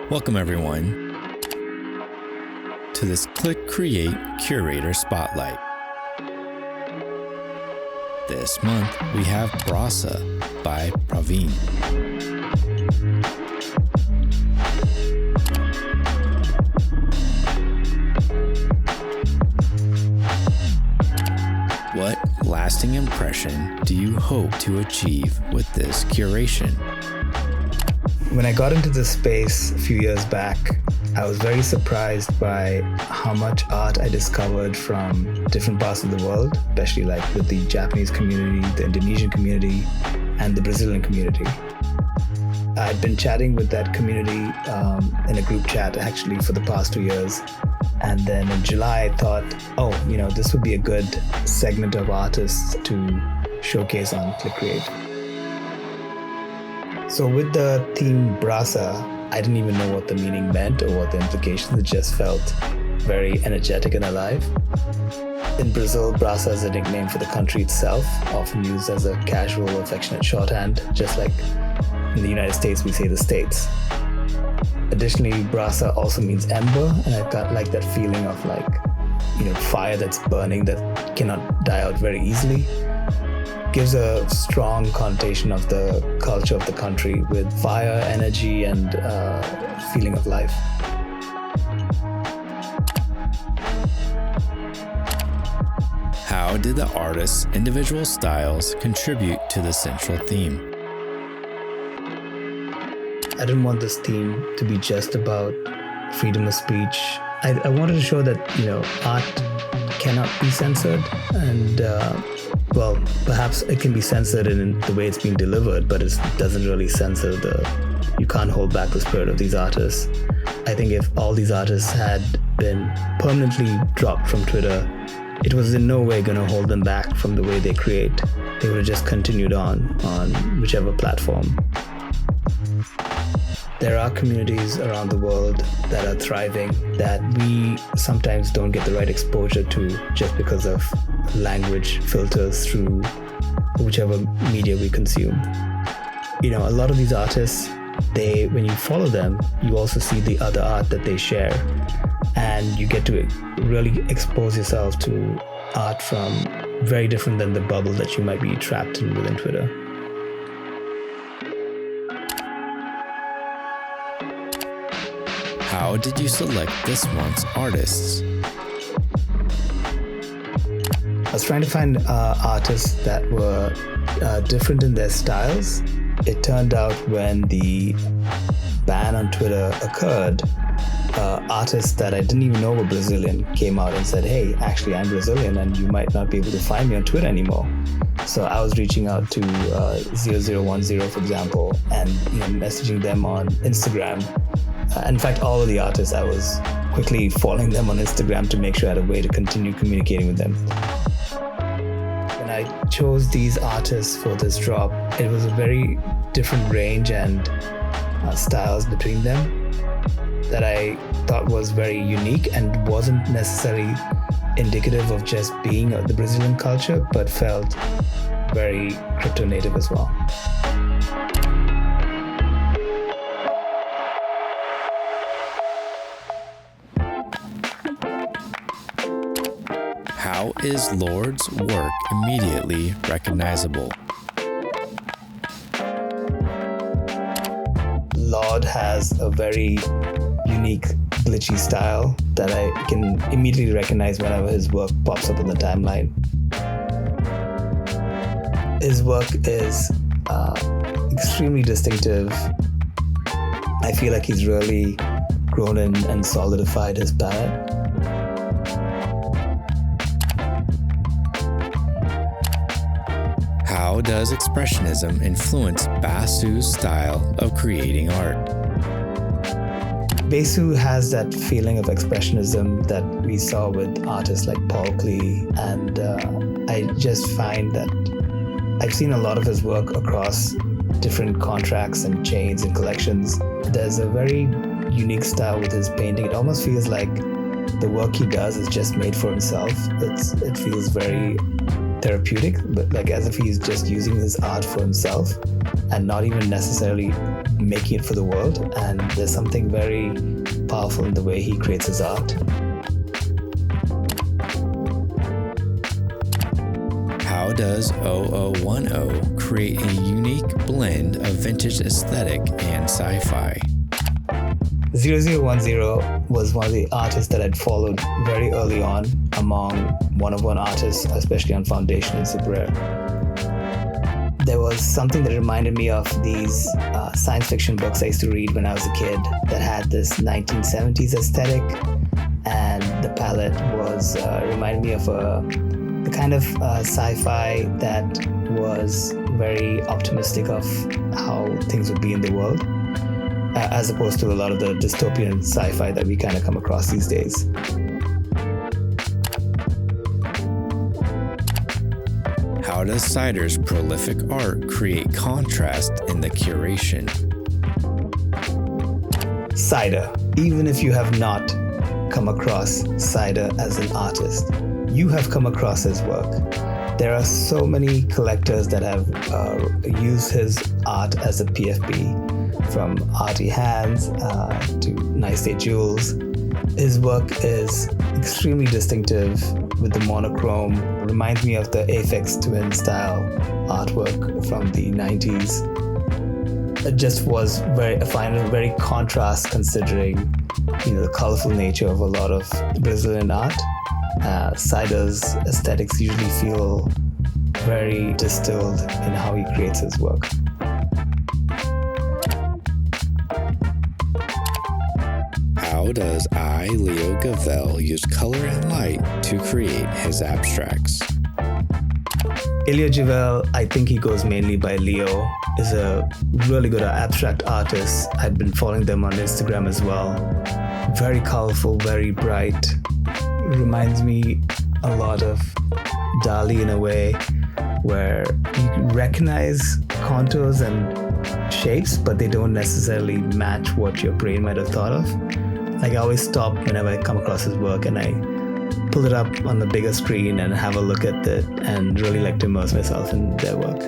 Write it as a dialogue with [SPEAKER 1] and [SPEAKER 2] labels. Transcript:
[SPEAKER 1] Welcome everyone to this ClickCreate Curator Spotlight. This month we have Brassa by Pravijn. What lasting impression do you hope to achieve with this curation?
[SPEAKER 2] When I got into this space a few years back, I was very surprised by how much art I discovered from different parts of the world, especially like with the Japanese community, the Indonesian community, and the Brazilian community. I'd been chatting with that community in a group chat actually for the past 2 years. And then in July, I thought, this would be a good segment of artists to showcase on ClickCreate. So with the theme Brassa, I didn't even know what the meaning meant or what the implications. It just felt very energetic and alive. In Brazil, Brassa is a nickname for the country itself, often used as a casual, affectionate shorthand, just like in the United States, we say the States. Additionally, Brassa also means ember, and I've got like that feeling of fire that's burning that cannot die out very easily. Gives a strong connotation of the culture of the country with fire, energy, and feeling of life.
[SPEAKER 1] How did the artist's individual styles contribute to the central theme?
[SPEAKER 2] I didn't want this theme to be just about freedom of speech. I wanted to show that, art cannot be censored, and perhaps it can be censored in the way it's being delivered, but it doesn't really censor you can't hold back the spirit of these artists. I think if all these artists had been permanently dropped from Twitter, it was in no way going to hold them back from the way they create. They would have just continued on whichever platform. There are communities around the world that are thriving that we sometimes don't get the right exposure to just because of language filters through whichever media we consume. A lot of these artists, when you follow them, you also see the other art that they share, and you get to really expose yourself to art from very different than the bubble that you might be trapped in within Twitter.
[SPEAKER 1] How did you select this month's artists?
[SPEAKER 2] I was trying to find artists that were different in their styles. It turned out when the ban on Twitter occurred, artists that I didn't even know were Brazilian came out and said, hey, actually I'm Brazilian and you might not be able to find me on Twitter anymore. So I was reaching out to 0010, for example, and messaging them on Instagram. In fact, all of the artists, I was quickly following them on Instagram to make sure I had a way to continue communicating with them. When I chose these artists for this drop, it was a very different range and styles between them that I thought was very unique and wasn't necessarily indicative of just being the Brazilian culture, but felt very crypto-native as well.
[SPEAKER 1] How is Lord's work immediately recognizable?
[SPEAKER 2] Lord has a very unique, glitchy style that I can immediately recognize whenever his work pops up on the timeline. His work is extremely distinctive. I feel like he's really grown in and solidified his palette.
[SPEAKER 1] How does Expressionism influence Basu's style of creating art?
[SPEAKER 2] Basu has that feeling of Expressionism that we saw with artists like Paul Klee, and I just find that I've seen a lot of his work across different contracts and chains and collections. There's a very unique style with his painting. It almost feels like the work he does is just made for himself. It feels very therapeutic, but like as if he's just using his art for himself and not even necessarily making it for the world. And there's something very powerful in the way he creates his art.
[SPEAKER 1] How does 0010 create a unique blend of vintage aesthetic and sci-fi?
[SPEAKER 2] 0010 was one of the artists that I'd followed very early on among one-of-one artists, especially on Foundation and Super Rare. There was something that reminded me of these science fiction books I used to read when I was a kid that had this 1970s aesthetic, and the palette was reminded me of the kind of sci-fi that was very optimistic of how things would be in the world, as opposed to a lot of the dystopian sci-fi that we kind of come across these days.
[SPEAKER 1] How does Cider's prolific art create contrast in the curation?
[SPEAKER 2] Cider. Even if you have not come across Cider as an artist, you have come across his work. There are so many collectors that have used his art as a PFP, from Artie Hands to Nice Day Jewels. His work is extremely distinctive with the monochrome. Reminds me of the Aphex Twin style artwork from the 90s. It just was I find it very contrast considering, the colorful nature of a lot of Brazilian art. Cider's aesthetics usually feel very distilled in how he creates his work.
[SPEAKER 1] How does Leo Gavel use color and light to create his abstracts?
[SPEAKER 2] Ilya Javel, I think he goes mainly by Leo, is a really good abstract artist. I've been following them on Instagram as well. Very colorful, very bright. Reminds me a lot of Dali in a way, where you can recognize contours and shapes, but they don't necessarily match what your brain might have thought of. Like, I always stop whenever I come across his work and I pull it up on the bigger screen and have a look at it and really like to immerse myself in their work.